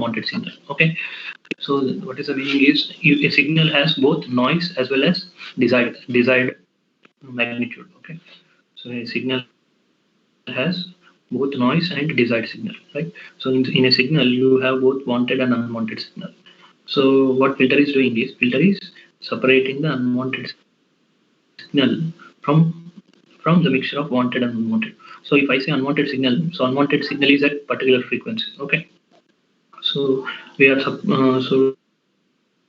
unwanted signal. Okay, so what is the meaning is a signal has both noise as well as desired magnitude. Okay, so a signal has both noise and desired signal, right? So in a signal you have both wanted and unwanted signal. So what filter is doing is filter is separating the unwanted signal from the mixture of wanted and unwanted. So if I say unwanted signal, so unwanted signal is at particular frequency. Okay, so we are so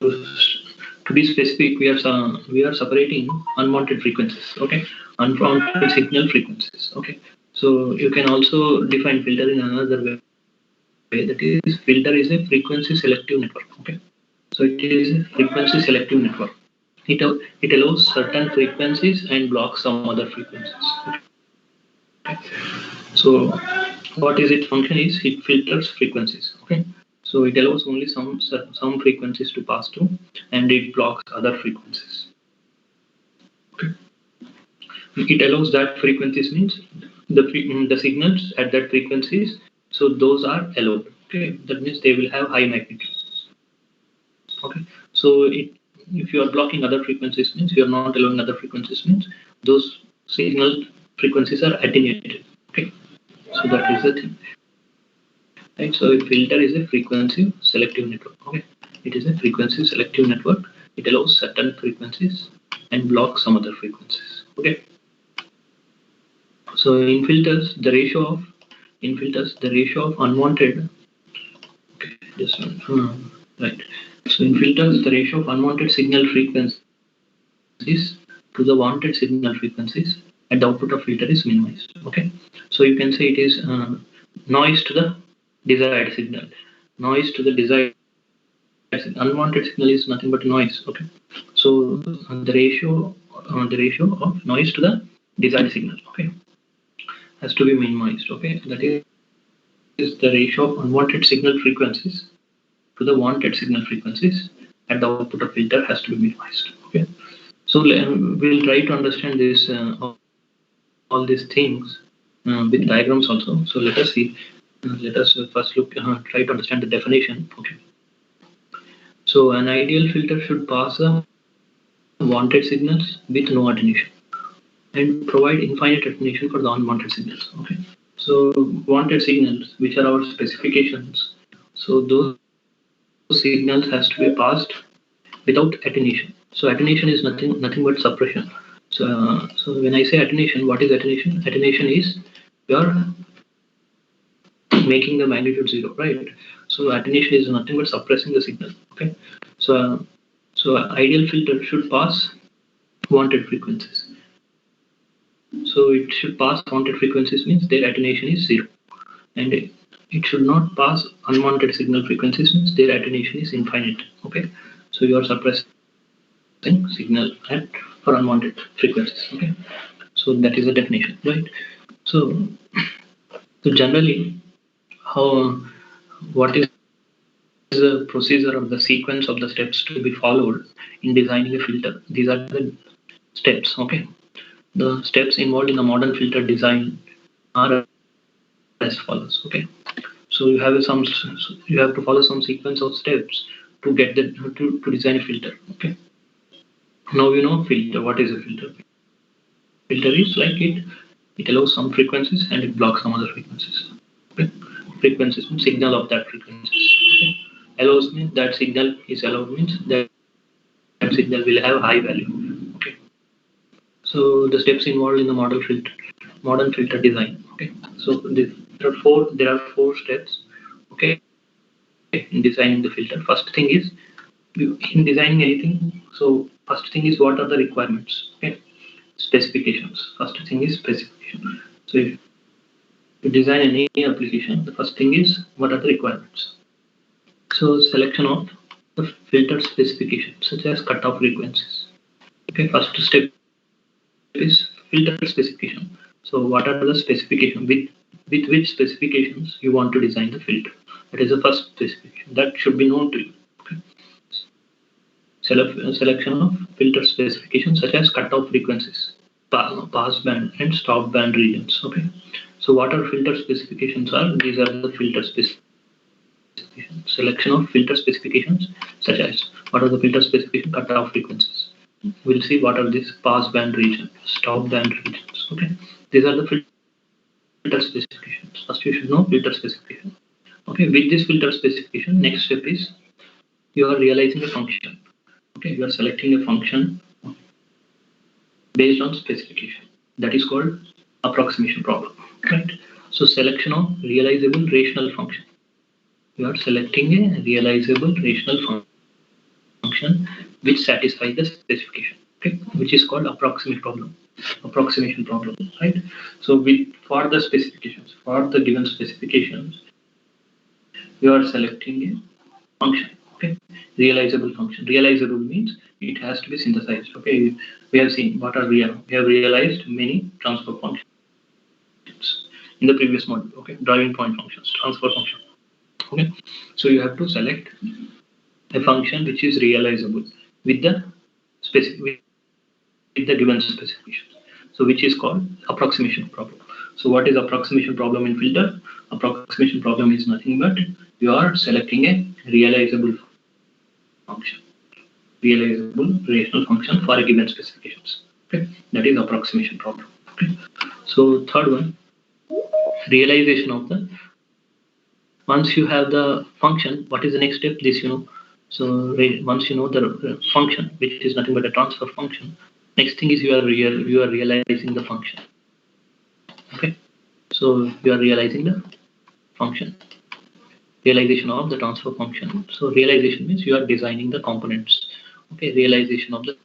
to be specific, we are separating unwanted frequencies. Okay, unwanted signal frequencies. Okay, so you can also define filter in another way. That is, filter is a frequency selective network. Okay, so it is a frequency selective network. It allows certain frequencies and blocks some other frequencies. Okay. So what is its function is it filters frequencies. Okay, so it allows only some frequencies to pass through and it blocks other frequencies. Okay, it allows that frequencies means the signals at that frequencies, so those are allowed. Okay, that means they will have high magnitude. Okay, so if you are blocking other frequencies means you are not allowing other frequencies means those signal frequencies are attenuated. Okay, so that is the thing. Right, so a filter is a frequency selective network. Okay, it is a frequency selective network. It allows certain frequencies and blocks some other frequencies. Okay, so in filters the ratio of unwanted. Okay, this one. Right. So in filters the ratio of unwanted signal frequencies to the wanted signal frequencies at the output of filter is minimized. Okay, so you can say it is noise to the desired signal. Noise to the desired signal. Unwanted signal is nothing but noise. Okay, so the ratio of noise to the desired signal, okay, has to be minimized. Okay, that is the ratio of unwanted signal frequencies to the wanted signal frequencies at the output of filter has to be minimized. Okay, so we'll try to understand this all these things with diagrams also. So let us see. Let us first try to understand the definition. Okay. So an ideal filter should pass the wanted signals with no attenuation and provide infinite attenuation for the unwanted signals. Okay. So wanted signals, which are our specifications. So those signals has to be passed without attenuation. So attenuation is nothing but suppression. So when I say attenuation, what is attenuation? Attenuation is your making the magnitude 0, right? So attenuation is nothing but suppressing the signal. Okay, so ideal filter should pass wanted frequencies. So it should pass wanted frequencies means their attenuation is 0, and it should not pass unwanted signal frequencies means their attenuation is infinite. Okay, so you are suppressing signal for unwanted frequencies. Okay, so that is the definition, right? So generally, what is the procedure or the sequence of the steps to be followed in designing a filter? These are the steps. Okay, the steps involved in the modern filter design are as follows. Okay, so you have to follow some sequence of steps to get to design a filter. Okay, now you know filter. What is a filter? Filter is like it allows some frequencies and it blocks some other frequencies. Okay, frequencies means signal of that frequency. Okay, allows means that signal is allowed means that signal will have high value. Okay, so the steps involved in the modern filter design. Okay, so there are four steps. Okay, in designing the filter. First thing is in designing anything. So first thing is what are the requirements? Okay, specifications. First thing is specification. So if you design any application, the first thing is what are the requirements. So selection of the filter specifications such as cutoff frequencies. Okay, first step is filter specification. So what are the specifications with which specifications you want to design the filter? That is the first specification that should be known to you. Okay. Selection of filter specifications such as cutoff frequencies, pass band and stop band regions. Okay. So what are filter specifications are? These are the filter specifications. specification. Selection of filter specifications, such as what are the filter specification cutoff frequencies. We'll see what are these pass band region, stop band regions. Okay, these are the filter specifications. First, you should know filter specification. Okay, with this filter specification, next step is you are realizing a function. Okay, you are selecting a function based on specification. That is called approximation problem. Right. So selection of realizable rational function. You are selecting a realizable rational function which satisfies the specification. Okay, which is called approximation problem. Right. So for the specifications, for the given specifications, you are selecting a function. Okay, realizable function. Realizable means it has to be synthesized. Okay, we have seen what are real. We have realized many transfer functions in the previous module. Okay, driving point functions, transfer function. Okay, so you have to select a function which is realizable with the specific with the given specification. So which is called approximation problem. So what is approximation problem in filter? Approximation problem is nothing but you are selecting a realizable function, realizable rational function for a given specifications. Okay, that is approximation problem. Okay, so third one, realization of the. Once you have the function, what is the next step? This you know. So once you know the function, which is nothing but a transfer function, next thing is you are realizing the function. Okay, so you are realizing the function, realization of the transfer function. So realization means you are designing the components. Okay, realization of the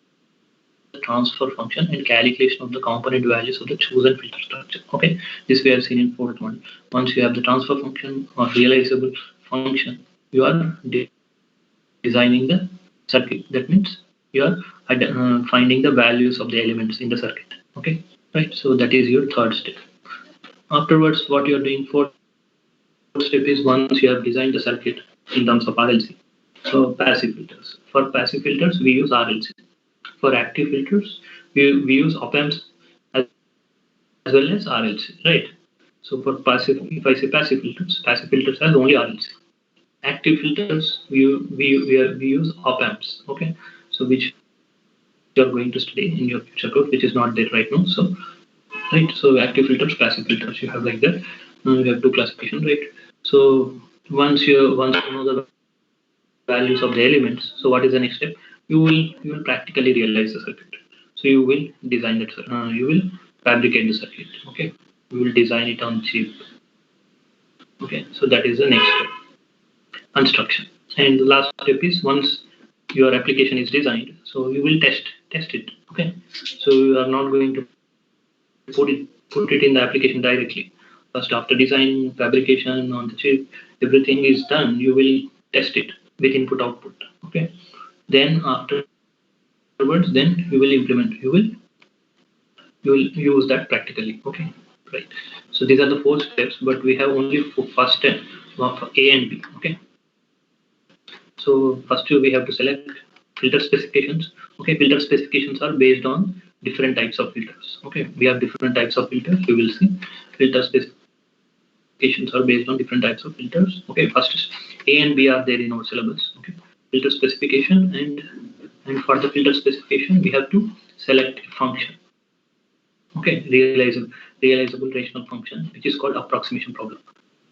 transfer function and calculation of the component values of the chosen filter structure. Okay, this we have seen in fourth one. Once you have the transfer function or realizable function, you are designing the circuit. That means you are finding the values of the elements in the circuit. Okay, right. So that is your third step. Afterwards, what you are doing, fourth step is once you have designed the circuit in terms of RLC. So passive filters. For passive filters, we use RLC. For active filters, we use op-amps as well as RLC, right? So for passive, if I say passive filters has only RLC. Active filters, we use op-amps, okay? So which you are going to study in your future course, which is not there right now. So, right, so active filters, passive filters, you have like that. You have two classification, right? So once you know the values of the elements, so what is the next step? You will practically realize the circuit. So you will design it. You will fabricate the circuit. Okay, you will design it on chip. Okay, so that is the next step, construction. And the last step is once your application is designed, so you will test it. Okay, so you are not going to put it in the application directly. First, after design, fabrication on the chip, everything is done. You will test it with input output. Okay, then afterwards, then you will implement. You will use that practically. Okay, right. So these are the 4 steps, but we have only first step of A and B. Okay. So first we have to select filter specifications. Okay, filter specifications are based on different types of filters. Okay, we have different types of filters. We will see filter specifications are based on different types of filters. Okay, first is A and B are there in our syllabus. Okay, filter specification, and for the filter specification we have to select a function. Okay, realizable rational function, which is called approximation problem.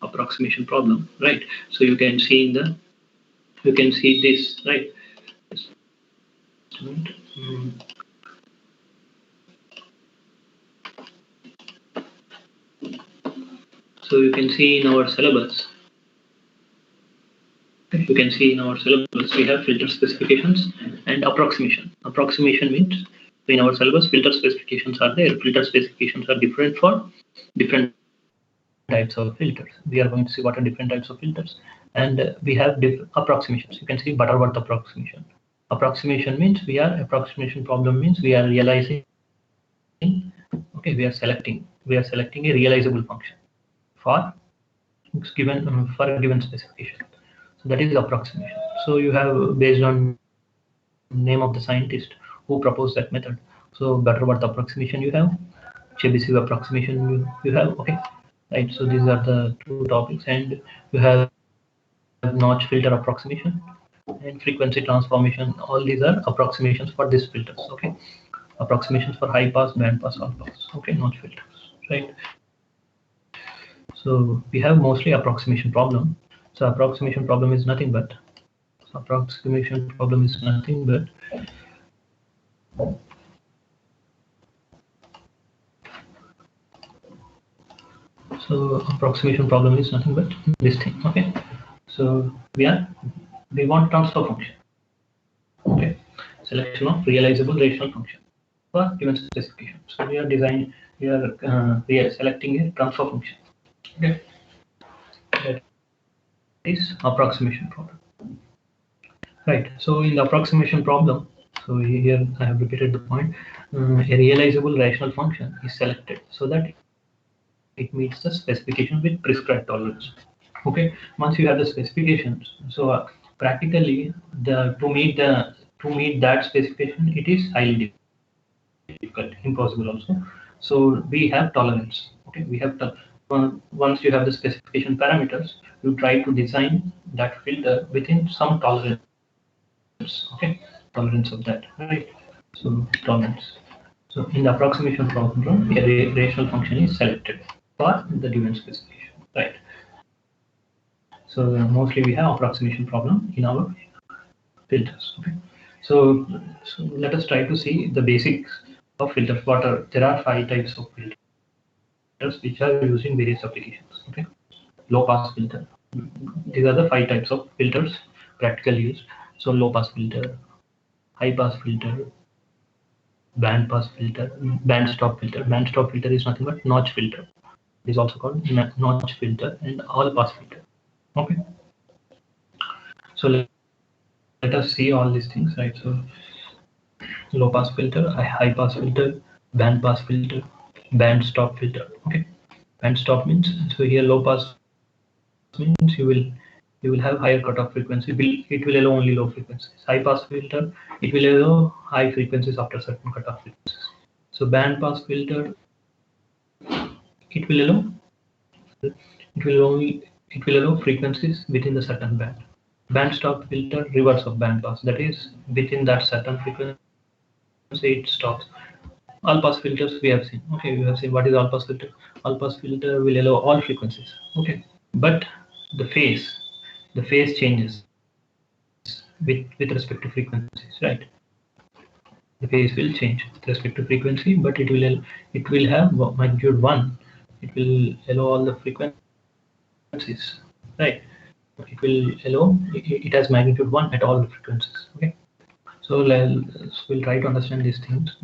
Approximation problem, right? So you can see this, right? So you can see in our syllabus. You can see in our syllabus we have filter specifications and approximation. Approximation means in our syllabus filter specifications are there. Filter specifications are different for different types of filters. We are going to see what are different types of filters, and we have approximations. You can see Butterworth approximation. Approximation means approximation problem means we are realizing. Okay, we are selecting a realizable function for a given specification. So that is approximation. So you have based on name of the scientist who proposed that method. So Butterworth approximation you have, Chebyshev approximation you have. Okay, right. So these are the 2 topics, and you have notch filter approximation and frequency transformation. All these are approximations for this filters. Okay, approximations for high pass, band pass, all pass. Okay, notch filters, right? So we have mostly approximation problem. So approximation problem is nothing but this thing. Okay, so we want transfer function. Okay, selection of realizable rational function for given specification. So we are selecting a transfer function. Okay, that is approximation problem. Right. So in the approximation problem, so here I have repeated the point. A realizable rational function is selected so that it meets the specification with prescribed tolerance. Okay. Once you have the specifications, so practically to meet that specification, it is highly difficult, impossible also. So we have tolerance. Okay. Once you have the specification parameters, you try to design that filter within some tolerance. Okay, tolerance of that, right? So tolerance. So in the approximation problem, a rational function is selected for the given specification, right? So mostly we have approximation problem in our filters. Okay, so let us try to see the basics of filters. There are 5 types of filters which are used in various applications. Okay, low pass filter. These are the 5 types of filters practically used. So low pass filter, high pass filter, band pass filter, band stop filter. Band stop filter is nothing but notch filter. It is also called notch filter and all pass filter. Okay. So let us see all these things, right? So low pass filter, high pass filter, band pass filter, band stop filter. Okay. Band stop means, so here low pass means you will have higher cutoff frequency. It will allow only low frequencies. High pass filter, it will allow high frequencies after certain cutoff frequencies. So band pass filter, it will allow it will allow frequencies within the certain band. Band stop filter, reverse of band pass, that is within that certain frequency it stops. All pass filters we have seen. Okay, we have seen what is all pass filter. All pass filter will allow all frequencies. Okay, but the phase changes with respect to frequencies, right? The phase will change with respect to frequency, but it will have magnitude 1. It will allow all the frequencies, right? It will allow it has magnitude 1 at all the frequencies. Okay, so we'll try to understand these things.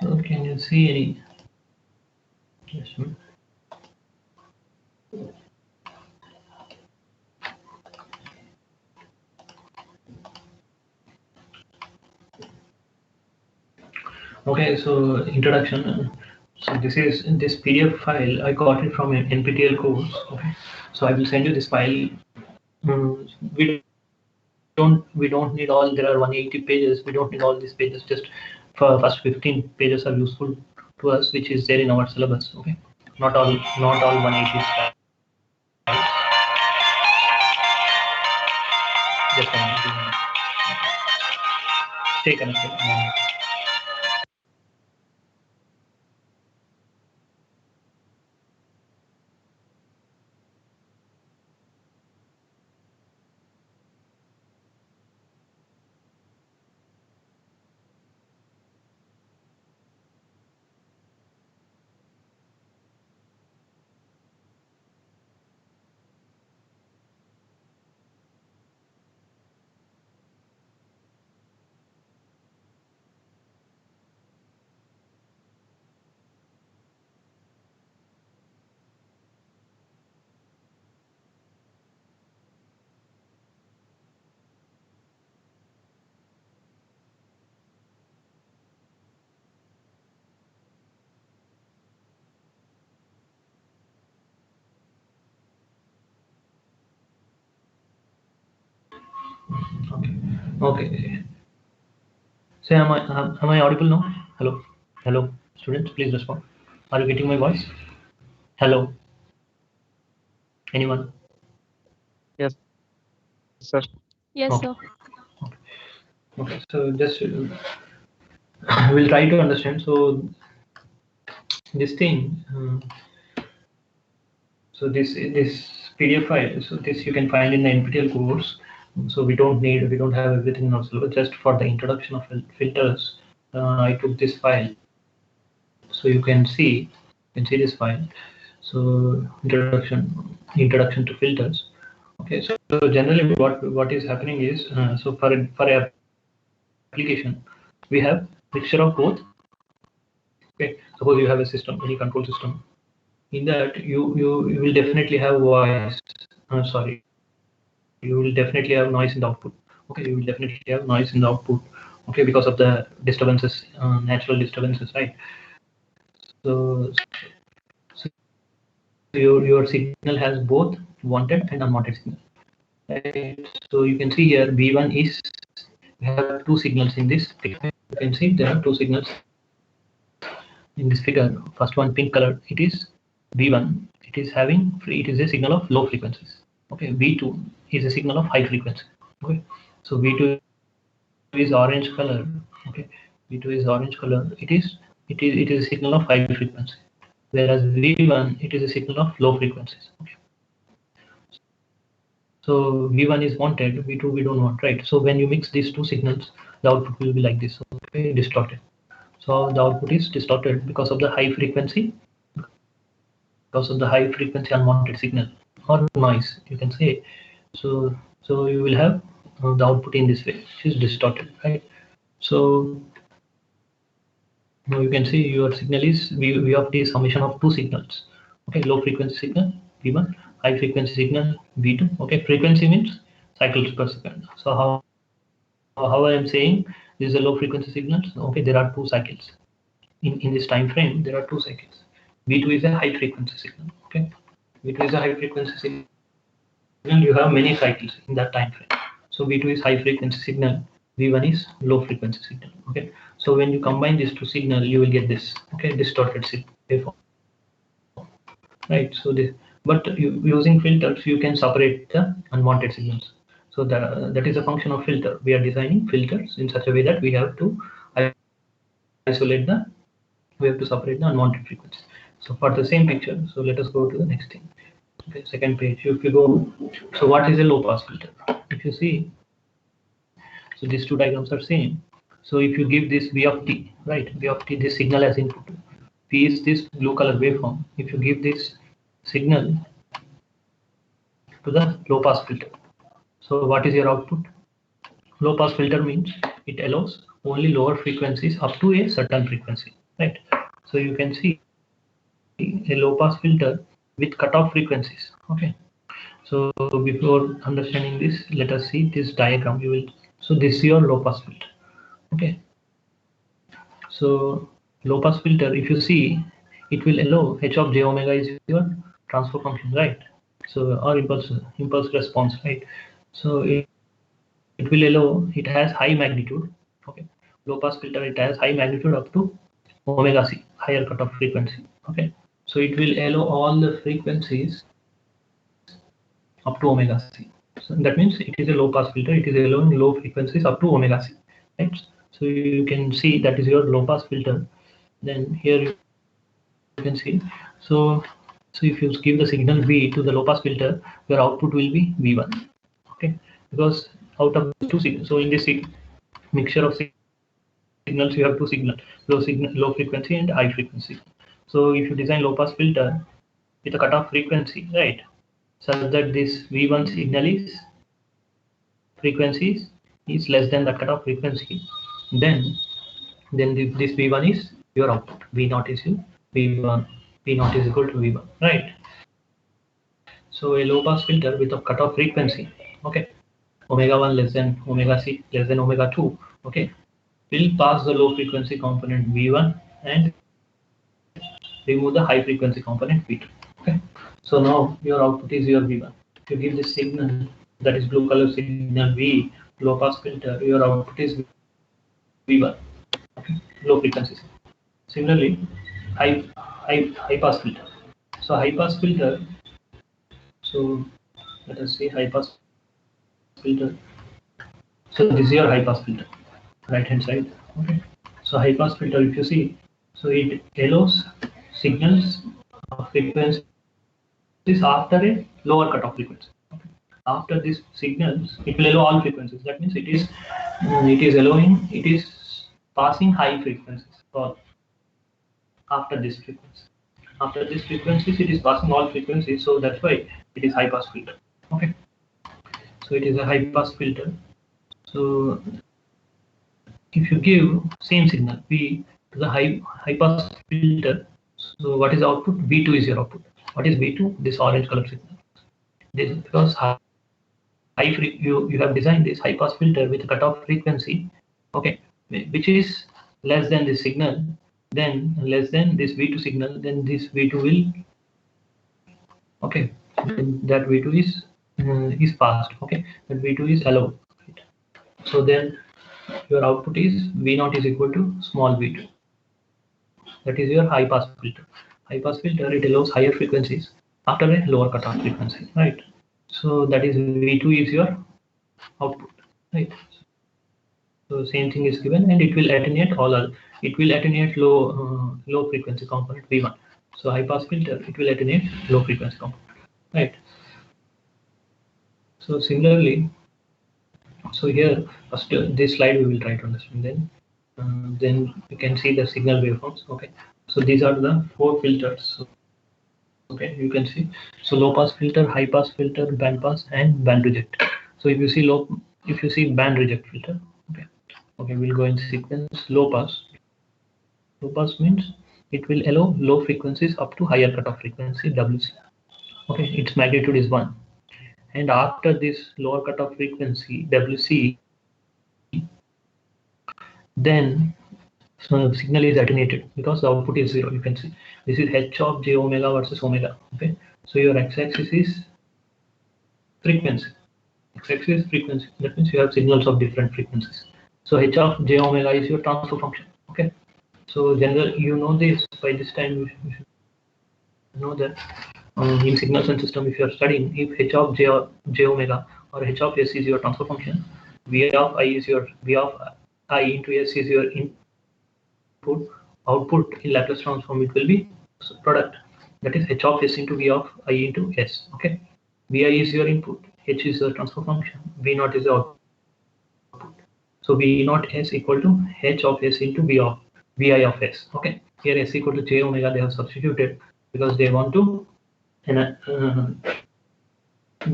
So can you see any? Yes. Okay, so introduction. So this PDF file. I got it from an NPTEL course. Okay, so I will send you this file. Mm, we don't need all. There are 180 pages. We don't need all these pages. Just for first 15 pages are useful to us, which is there in our syllabus. Okay, not all 180 slides. Just a minute. Stay connected. Okay. So am I audible now? Hello, students, please respond. Are you getting my voice? Hello, anyone? Yes, sir. Yes, Okay. sir. Okay. So just we'll try to understand. So this thing. So this PDF file. So this you can find in the NPTEL course. So we don't have everything in our syllabus. Just for the introduction of filters, I took this file. So you can see this file. So introduction to filters. Okay, so generally what is happening is so for application we have mixture of both. Okay, suppose you have a system, any control system. In that you will definitely have voice. Sorry, you will definitely have noise in the output. Okay, you will definitely have noise in the output. Okay, because of the disturbances, natural disturbances, right? So, so your signal has both wanted and unwanted signal. Right. So you can see here V1 is, we have two signals in this figure. You can see there are two signals in this figure. First one pink color, it is V1. It is a signal of low frequencies. Okay, V2 is a signal of high frequency. Okay, so V2 is orange color. Okay, V2 is orange color. It is a signal of high frequency, whereas V1 it is a signal of low frequencies. Okay. So V1 is wanted, V2 we don't want, right? So when you mix these two signals, the output will be like this, okay, distorted. So the output is distorted because of the high frequency, unwanted signal or noise, you can say. So you will have the output in this way, which is distorted, right? So now you can see your signal is V of t summation of two signals. Okay, low frequency signal V1, high frequency signal V2. Okay, frequency means cycles per second. So how I am saying this is a low frequency signal. Okay, there are two cycles in this time frame. There are two cycles. V2 is a high frequency signal. Okay, V2 is a high frequency signal. You have many cycles in that time frame. So V2 is high frequency signal. V1 is low frequency signal. Okay, so when you combine these two signal, you will get this. Okay, distorted signal. Right. So this, but using filters, you can separate the unwanted signals. So that is a function of filter. We are designing filters in such a way that we have to isolate we have to separate the unwanted frequencies. So for the same picture, so let us go to the next thing. Okay, second page. If you go, so what is a low pass filter? If you see, so these two diagrams are same. So if you give this V of t, right? V of t, this signal as input. P is this blue color waveform. If you give this signal to the low pass filter, so what is your output? Low pass filter means it allows only lower frequencies up to a certain frequency, right? So you can see a low pass filter with cutoff frequencies. Okay, so before understanding this, let us see this diagram. You will, so this is your low pass filter. Okay, so low pass filter, if you see, it will allow h of j omega is your transfer function, right? So or impulse response, right? So it will allow, it has high magnitude. Okay, low pass filter, it has high magnitude up to omega c, higher cutoff frequency. Okay, so it will allow all the frequencies up to omega c. So that means it is a low pass filter, it is allowing low frequencies up to omega c, right? So you can see that is your low pass filter. Then here you can see, so if you give the signal V to the low pass filter, your output will be V1. Okay, because out of two signals, so in this mixture of signals, you have two signals, low frequency and high frequency. So if you design low pass filter with a cutoff frequency, right, such that this V1 signal is frequencies is less than the cutoff frequency, then this V1 is your output. V0 is your V1. V0 is equal to V1, right? So a low pass filter with a cutoff frequency, okay, omega 1 less than omega c less than omega 2, okay, will pass the low frequency component V1 and remove the high frequency component V2. Okay, so now your output is your V1. If you give this signal, that is blue color signal V low pass filter, your output is V1, okay, low frequencies. Similarly, high pass filter. So high pass filter. So let us see high pass filter. So this is your high pass filter, right hand side. Okay. So high pass filter, if you see, so it allows signals of frequencies after a lower cutoff frequency. Okay. After these signals, it will allow all frequencies. That means it is passing high frequencies or after this frequency. After these frequencies, it is passing all frequencies. So that's why it is high pass filter. Okay. So it is a high pass filter. So if you give same signal V to the high pass filter, so what is the output? V2 is your output. What is V2? This orange color signal. This because you have designed this high pass filter with a cutoff frequency, okay, which is less than this signal, then less than this V2 signal, then this V2 will, okay, then that V2 is passed, okay, that V2 is allowed. Right? So then your output is V0 is equal to small v2. That is your high pass filter. High pass filter, it allows higher frequencies after a lower cutoff frequency, right? So that is V2 is your output, right? So same thing is given, and it will attenuate all other. It will attenuate low frequency component V1. So high pass filter, it will attenuate low frequency component, right? So similarly, so here first this slide we will try to understand, then you can see the signal waveforms. Okay, so these are the four filters. So, okay, you can see, so low pass filter, high pass filter, band pass, and band reject. So if you see band reject filter, okay, we'll go in sequence. Low pass means it will allow low frequencies up to higher cutoff frequency WC. Okay, its magnitude is 1, and after this lower cutoff frequency WC, then so signal is attenuated because the output is 0. You can see this is h of j omega versus omega. Okay, so your x-axis is frequency. X-axis is frequency. That means you have signals of different frequencies. So h of j omega is your transfer function. Okay, so generally you know this by this time. You should know that in signals and system, if you are studying, if h of j omega or h of s is your transfer function, v of I is your v of I into s is your output in Laplace transform, it will be product, that is h of s into v of I into s. Okay, vi is your input, h is the transfer function, v0 is the output. So v0 s equal to h of s into vi of s. Okay, here s equal to j omega they have substituted because they want to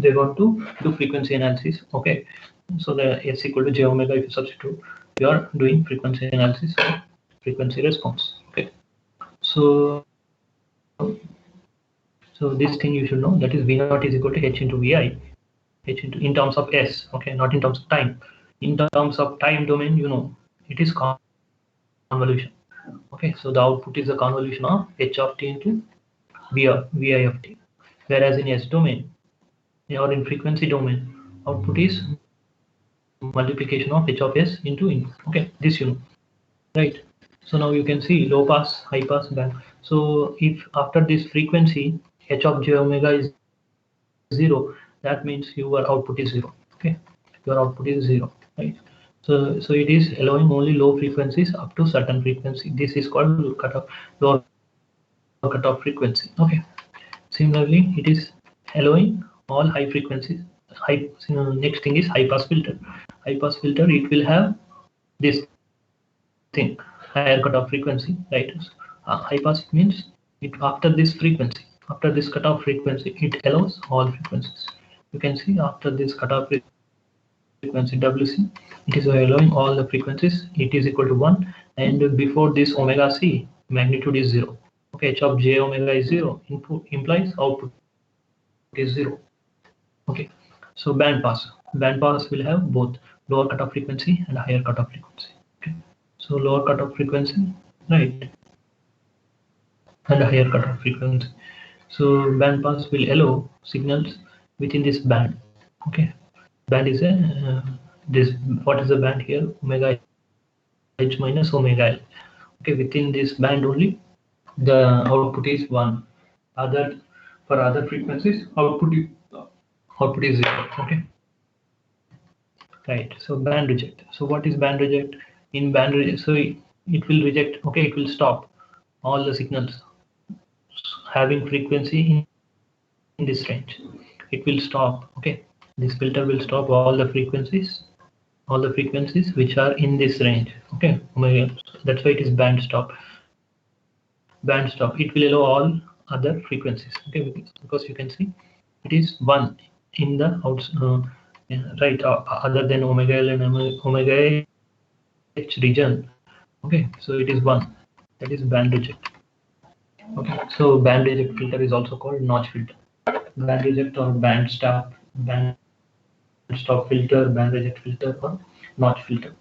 do frequency analysis. Okay, so the s equal to j omega, if you substitute, you are doing frequency analysis or frequency response. Okay, so this thing you should know, that is v0 is equal to h into vi, h into in terms of s. Okay, not in terms of time. In terms of time domain, you know, it is convolution. Okay, so the output is a convolution of h of t into vi of t, whereas in s domain or in frequency domain, output is multiplication of h of s into input. Okay, this you know, right? So now you can see low pass, high pass, band. So if after this frequency h of j omega is 0, that means your output is 0. Okay, your output is 0, right? So it is allowing only low frequencies up to certain frequency. This is called cutoff, lower cutoff frequency. Okay, similarly it is allowing all high frequencies. Next thing is high pass filter. High pass filter, it will have this thing, higher cutoff frequency, right? High pass means it after this frequency, after this cutoff frequency, it allows all frequencies. You can see after this cutoff frequency WC, it is allowing all the frequencies. It is equal to 1, and before this omega c, magnitude is 0. Okay, h of j omega is 0. Input implies output is 0. Okay, so band pass. Band pass will have both lower cutoff frequency and higher cutoff frequency. Okay, so lower cutoff frequency, right, and a higher cutoff frequency. So band pass will allow signals within this band. Okay, band is a this, what is the band here? Omega h minus omega l. Okay, within this band only the output is 1. Other, for other frequencies output is 0. Okay, right. So band reject. So what is band reject? In band reject, so it will reject. Okay, it will stop all the signals having frequency in this range. It will stop. Okay, this filter will stop all the frequencies which are in this range. Okay, omega. That's why it is band stop. Band stop. It will allow all other frequencies. Okay, because you can see it is 1 in the right, other than omega l and omega h region. Okay, so it is 1. That is band reject. Okay, so band reject filter is also called notch filter. Band reject or band stop filter, band reject filter, or notch filter,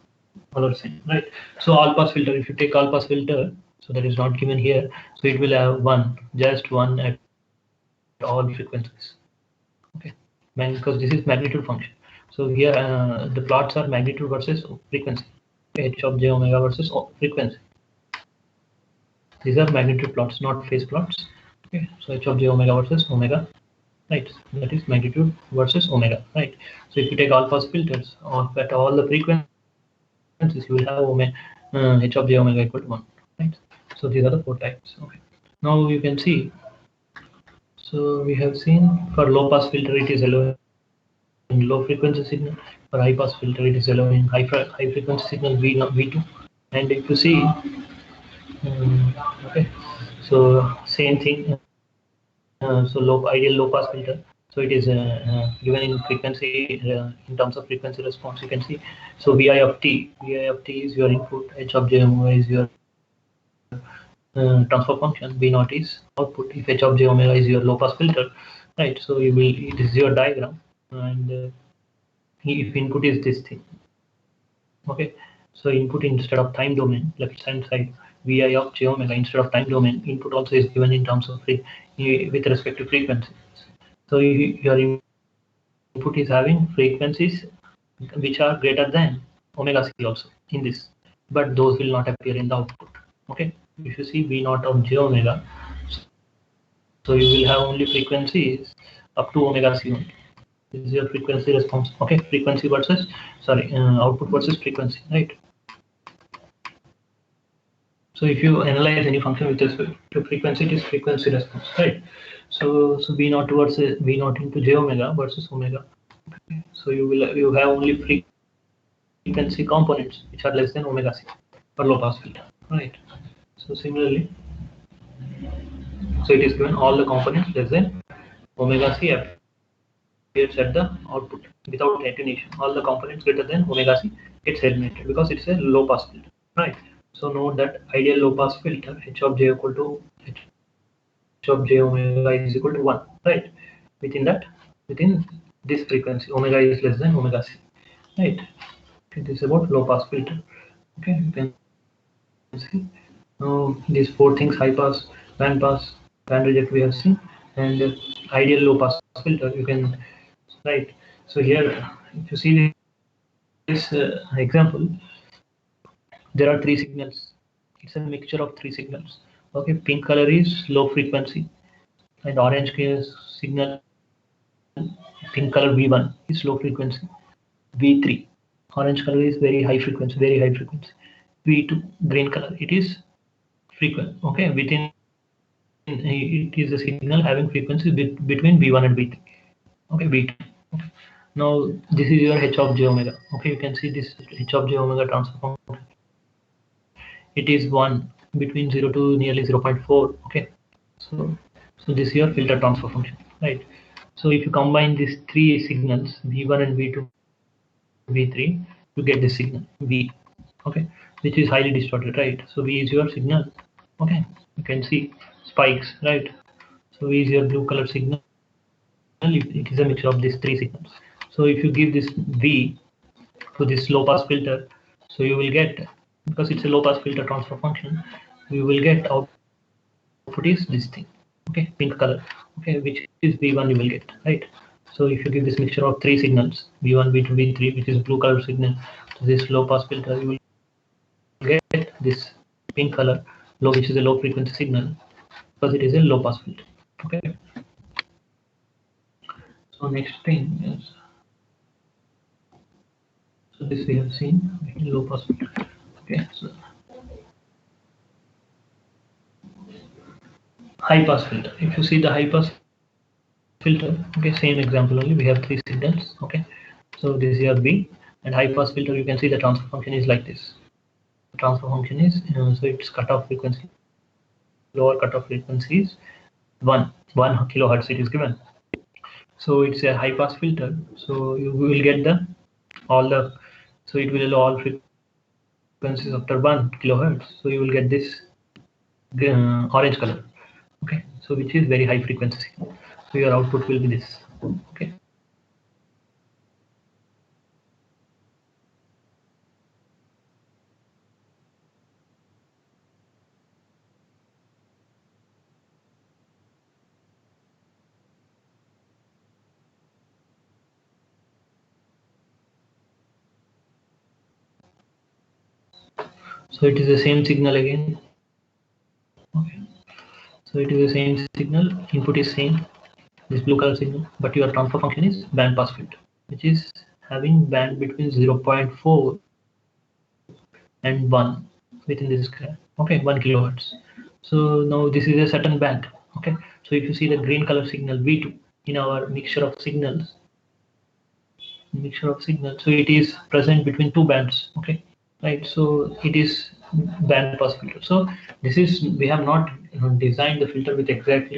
all are same, right? So all pass filter, if you take all pass filter, so that is not given here, so it will have 1, just 1 at all frequencies. Okay, because this is magnitude function. So here the plots are magnitude versus frequency. H of j omega versus frequency. These are magnitude plots, not phase plots. Okay, so h of j omega versus omega, right? That is magnitude versus omega, right? So if you take all pass filters at all the frequencies, you will have h of j omega equal to 1, right? So these are the 4 types. Okay, now you can see. So we have seen for low pass filter it is allowing low frequency signal. For high pass filter it is allowing high frequency signal V2. And if you see, okay, so same thing. So ideal low pass filter. So it is given in frequency, in terms of frequency response. You can see. So Vi of t is your input. H of j omega is your transfer function. V naught is output. If H of j omega is your low pass filter, right? So you will. It is your diagram, and if input is this thing. Okay. So input instead of time domain, left hand side, Vi of j omega instead of time domain. Input also is given in terms of with respect to frequency. So your input is having frequencies which are greater than omega c also in this, but those will not appear in the output. Okay, if you see V naught of j omega, so you will have only frequencies up to omega c only. This is your frequency response. Okay, frequency versus, sorry, output versus frequency, right? So if you analyze any function with respect to frequency, it is frequency response, right? So V naught versus V naught into j omega versus omega. Okay. So you have only frequency components which are less than omega c for low pass filter, right? So similarly, so it is given all the components less than omega c appears at the output without attenuation. All the components greater than omega c gets eliminated because it's a low pass filter, right? So note that ideal low pass filter h of j equal to h of j omega is equal to 1, right? Within this frequency, omega is less than omega c, right? Okay, this is about low pass filter. Okay, you can see these 4 things: high pass, band reject we have seen, and ideal low pass filter. You can, right. So here, if you see this example, there are 3 signals. It's a mixture of 3 signals. Okay, pink color is low frequency, and orange signal, pink color V1 is low frequency. V3, orange color is very high frequency, V2, green color, it is frequent. Okay, within it is a signal having frequencies between V1 and V3. Okay, V2. Okay. Now this is your h of j omega. Okay, you can see this h of j omega transfer function. It is 1 between 0 to nearly 0.4. Okay, so this is your filter transfer function, right? So if you combine these 3 signals, V1 and V2, V3, you get this signal V. Okay, which is highly distorted, right? So V is your signal. Okay, you can see spikes, right? So V is your blue color signal. It is a mixture of these 3 signals. So if you give this V to this low pass filter, so you will get, because it's a low pass filter transfer function, you will get output is this thing. Okay, pink color. Okay, which is V1 you will get, right? So if you give this mixture of three signals, V1, V2, V3, which is blue color signal, to this low pass filter, you will get this pink color low, which is a low frequency signal, because it is a low pass filter. Okay. So next thing is, so this we have seen, low pass filter. Okay. So high pass filter. If you see the high pass filter, okay, same example only. We have three signals. Okay. So this is your B, and high pass filter. You can see the transfer function is like this. The transfer function is so its cutoff frequency, lower cutoff frequency is 1 kilohertz. It is given. So it's a high pass filter. So you will get the all the, so it will allow all frequencies after 1 kilohertz. So you will get this orange color. Okay. So which is very high frequency. So your output will be this. Okay. So it is the same signal again. Okay. So it is the same signal. Input is same. This blue color signal, but your transfer function is band pass filter, which is having band between 0.4 and 1 within this square. Okay, 1 kilohertz. So now this is a certain band. Okay, so if you see the green color signal V2 in our mixture of signals, so it is present between two bands. Okay, right. So it is band pass filter. So this is, we have not designed the filter with exact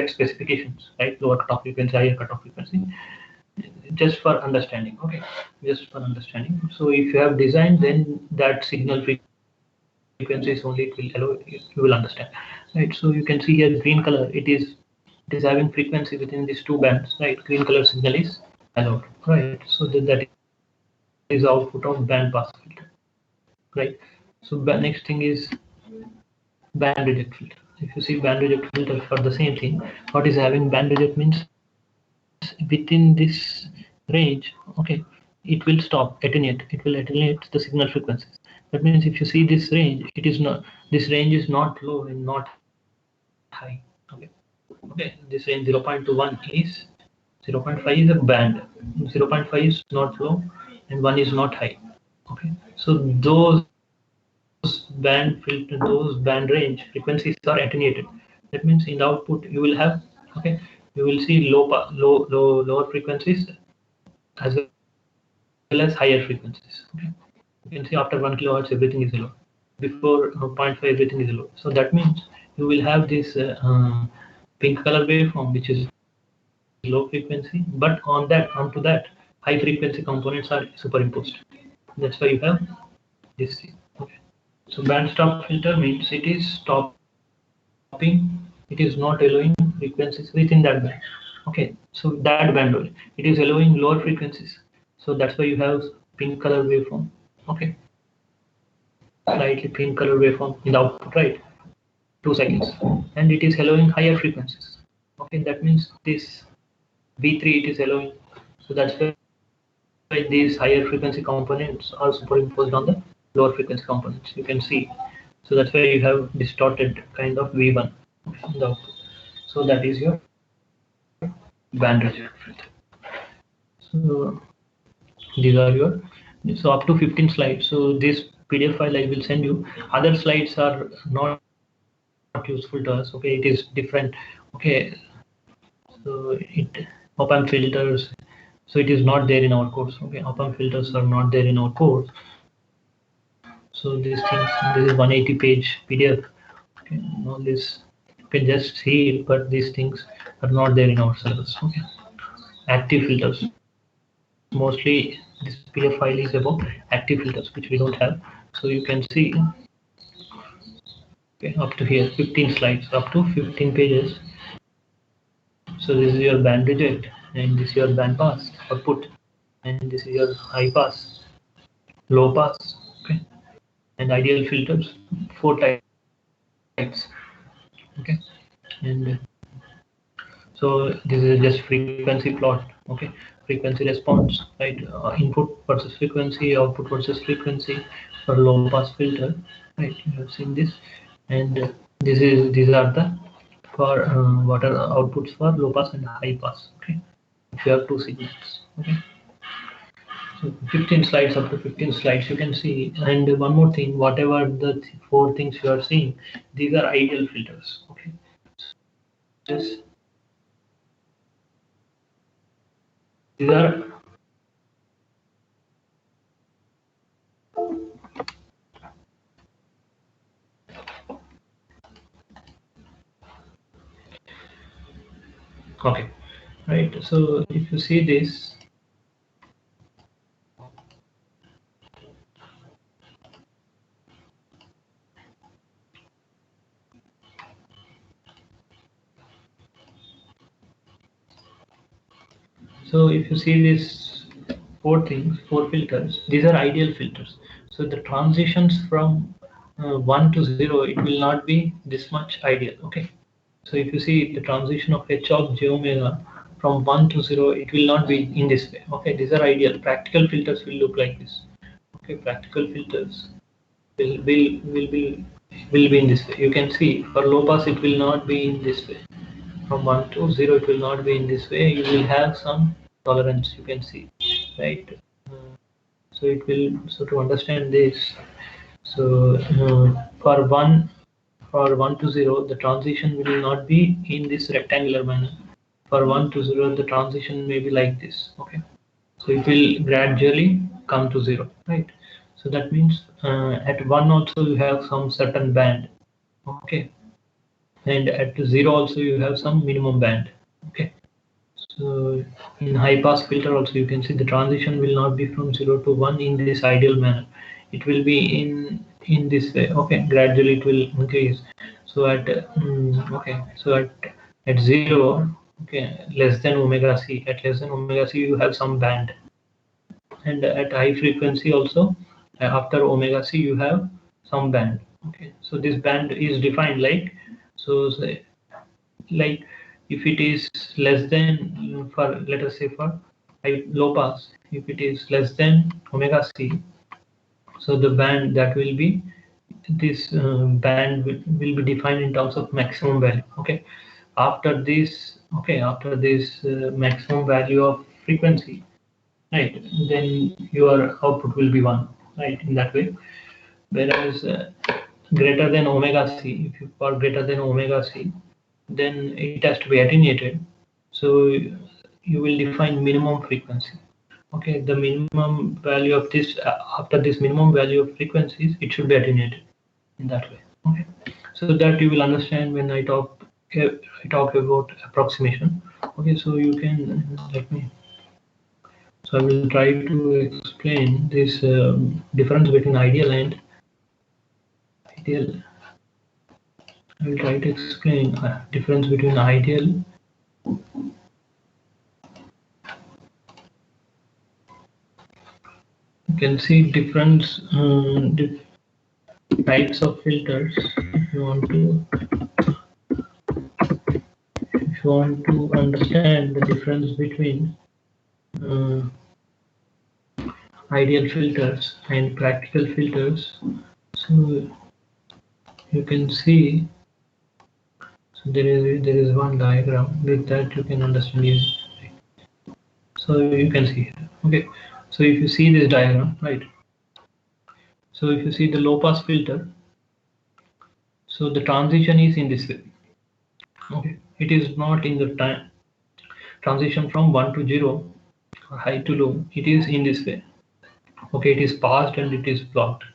specifications, right? Lower cutoff frequency, higher cutoff frequency, just for understanding. Okay, just for understanding. So if you have designed, then that signal frequencies only it will allow, you will understand, right? So you can see here green color, it is having frequency within these two bands, right? Green color signal is allowed, right? So that is output of band pass filter, right? So next thing is band reject filter. If you see band reject filter for the same thing, what is having band reject means within this range, okay, it will stop attenuate, it will attenuate the signal frequencies. That means if you see this range, it is not, this range is not low and not high. Okay, okay, this range 0.1 is 0.5 is a band, 0.5 is not low and 1 is not high. Okay, so those band filter, those band range frequencies are attenuated. That means in the output you will have, okay, you will see lower frequencies as well as higher frequencies. Okay, you can see after 1 kilohertz everything is low, before 0.5 everything is low. So that means you will have this pink color waveform which is low frequency, but on that, onto that high frequency components are superimposed. That's why you have this thing. Okay. So band stop filter means it is stopping, it is not allowing frequencies within that band. Okay, so that band only, it is allowing lower frequencies. So that's why you have pink color waveform. Okay, slightly pink color waveform in the output, right? 2 seconds, and it is allowing higher frequencies. Okay, that means this V3 it is allowing. So that's why these higher frequency components are superimposed on the lower frequency components. You can see. So that's why you have distorted kind of V1 in the output. So that is your band reject filter. So these are your, so up to 15 slides. So this PDF file I will send you. Other slides are not useful to us. Okay, it is different. Okay, so it op-amp filters. So it is not there in our course. Okay, op-amp filters are not there in our course. So these things, this is 180 page PDF. Okay, all this you can just see it, but these things are not there in our syllabus. Okay, active filters. Mostly this PDF file is about active filters, which we don't have. So you can see, okay, up to here 15 slides, up to 15 pages. So this is your band reject, and this is your band pass output, and this is your high pass, low pass, okay, and ideal filters, 4 types. Okay, and So this is just frequency plot, okay, frequency response, right? Input versus frequency, output versus frequency for low pass filter, right? You have seen this, and these are the for what are outputs for low pass and high pass, okay? If you have two signals, okay. So 15 slides, up to 15 slides you can see. And one more thing, whatever the four things you are seeing, these are ideal filters, okay. This these are okay, right? So if you see this, so if you see this four things, four filters, these are ideal filters. So the transitions from 1 to 0, it will not be this much ideal, okay. So if you see the transition of h of j omega from 1 to 0, it will not be in this way, okay. These are ideal. Practical filters will look like this, okay. Practical filters will be in this way. You can see for low pass it will not be in this way. From 1 to 0 it will not be in this way. You will have some tolerance, you can see, right? So it will, so to understand this, so for 1 to 0 the transition will not be in this rectangular manner. For 1 to 0 the transition may be like this, okay. So it will gradually come to 0, right? So that means at 1 also you have some certain band, okay, and at 0 also you have some minimum band, okay. So in high pass filter also you can see the transition will not be from 0 to 1 in this ideal manner. It will be in this way, okay. Gradually it will increase. So at okay, so at 0, okay, less than omega c, at less than omega c you have some band, and at high frequency also after omega c you have some band, okay. So this band is defined like, so say, like if it is less than, for let us say for low pass, if it is less than omega c, so the band that will be this band will be defined in terms of maximum value, okay. After this, okay, after this maximum value of frequency, right, then your output will be 1, right, in that way. Whereas greater than omega c, if you are greater than omega c, then it has to be attenuated. So you will define minimum frequency, okay. The minimum value of this, after this minimum value of frequencies, it should be attenuated in that way, okay. So that you will understand when I talk about approximation, okay. So you can let me, so I will try to explain this difference between ideal and ideal. I will try to explain difference between ideal. You can see difference types of filters. If you want to understand the difference between uh, ideal filters and practical filters, so you can see, so there is one diagram. With that you can understand easily. So you can see here, okay. So if you see this diagram, right, so if you see the low pass filter, so the transition is in this way, okay. It is not in the time transition from 1 to 0 or high to low, it is in this way, okay. It is passed and it is blocked,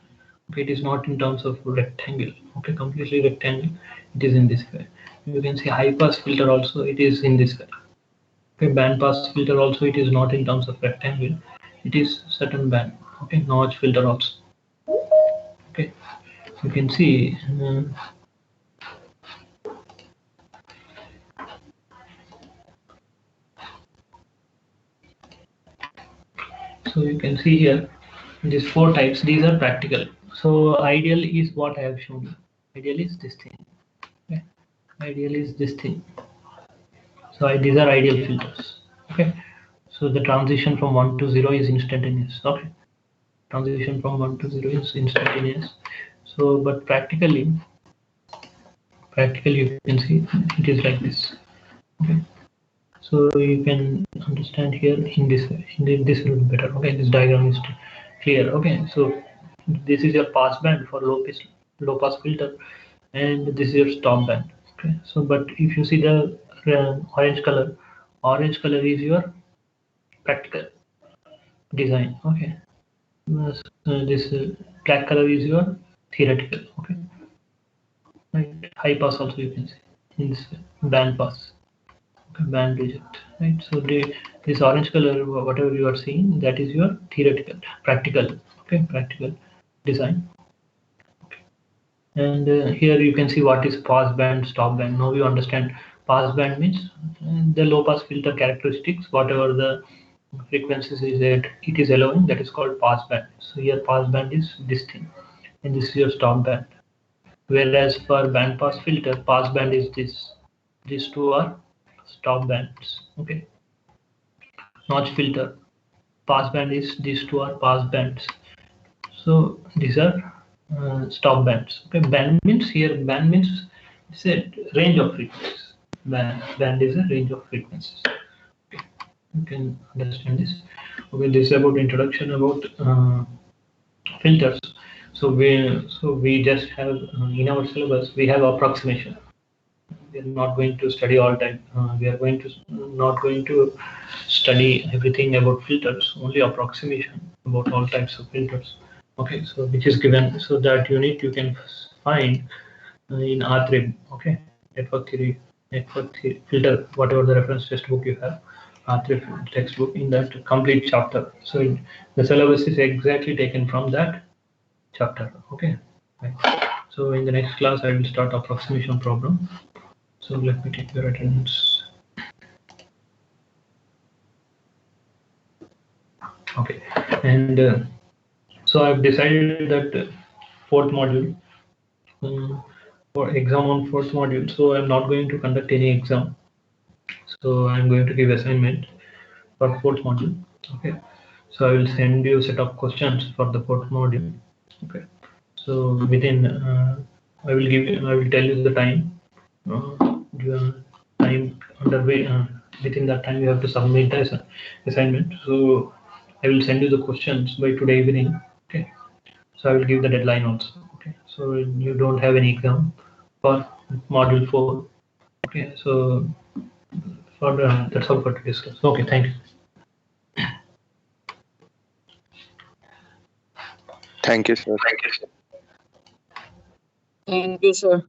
okay. It is not in terms of rectangle, okay, completely rectangle. It is in this way. You can see high pass filter also, it is in this way, okay. Band pass filter also, it is not in terms of rectangle, it is certain band, okay. Notch filter also, okay. You can see so you can see here these four types, these are practical. So ideal is what I have shown you. Ideal is this thing, okay. Ideal is this thing. So these are ideal filters. Okay. So the transition from 1 to 0 is instantaneous. Okay. Transition from 1 to 0 is instantaneous. So, but practically you can see it is like this. Okay. So you can understand here in this will be better. Okay. This diagram is clear. Okay. So this is your pass band for low pass filter, and this is your stop band. Okay. So but if you see the orange color is your practical design. Okay. This black color is your theoretical. Okay. Right. High pass also you can see in this band pass. Okay. Band reject. Right. So this orange color, whatever you are seeing, that is your theoretical, practical. Okay. Practical design. And here you can see what is pass band, stop band. Now you understand pass band means the low pass filter characteristics, whatever the frequencies is that it is allowing, that is called pass band. So here pass band is this thing, and this is your stop band. Whereas for band pass filter, pass band is this. These two are stop bands. Okay. Notch filter, pass band is these two are pass bands. So these are stop bands. Okay, band means it's a range of frequencies. Band is a range of frequencies. Okay, you can understand this. Okay, this is about introduction about filters. So we just have in our syllabus we have approximation. We are not going to study all time. We are going to not going to study everything about filters. Only approximation about all types of filters. Okay, so which is given. So that unit you can find in R3. Okay, network theory filter, whatever the reference textbook you have, R3 textbook, in that complete chapter. So the syllabus is exactly taken from that chapter. Okay, right. So in the next class I will start approximation problem. So let me take your attendance. Okay, and so I've decided that fourth module, for exam on fourth module. So I'm not going to conduct any exam. So I'm going to give assignment for fourth module. Okay, so I will send you a set of questions for the fourth module. Okay, so within I will tell you the time. Time underway. Within that time, you have to submit the assignment. So I will send you the questions by today evening. Okay. So I will give the deadline also. Okay. So you don't have any exam for module 4. Okay. So that's all for today's class. Okay. Thank you. Thank you, sir. Thank you, sir.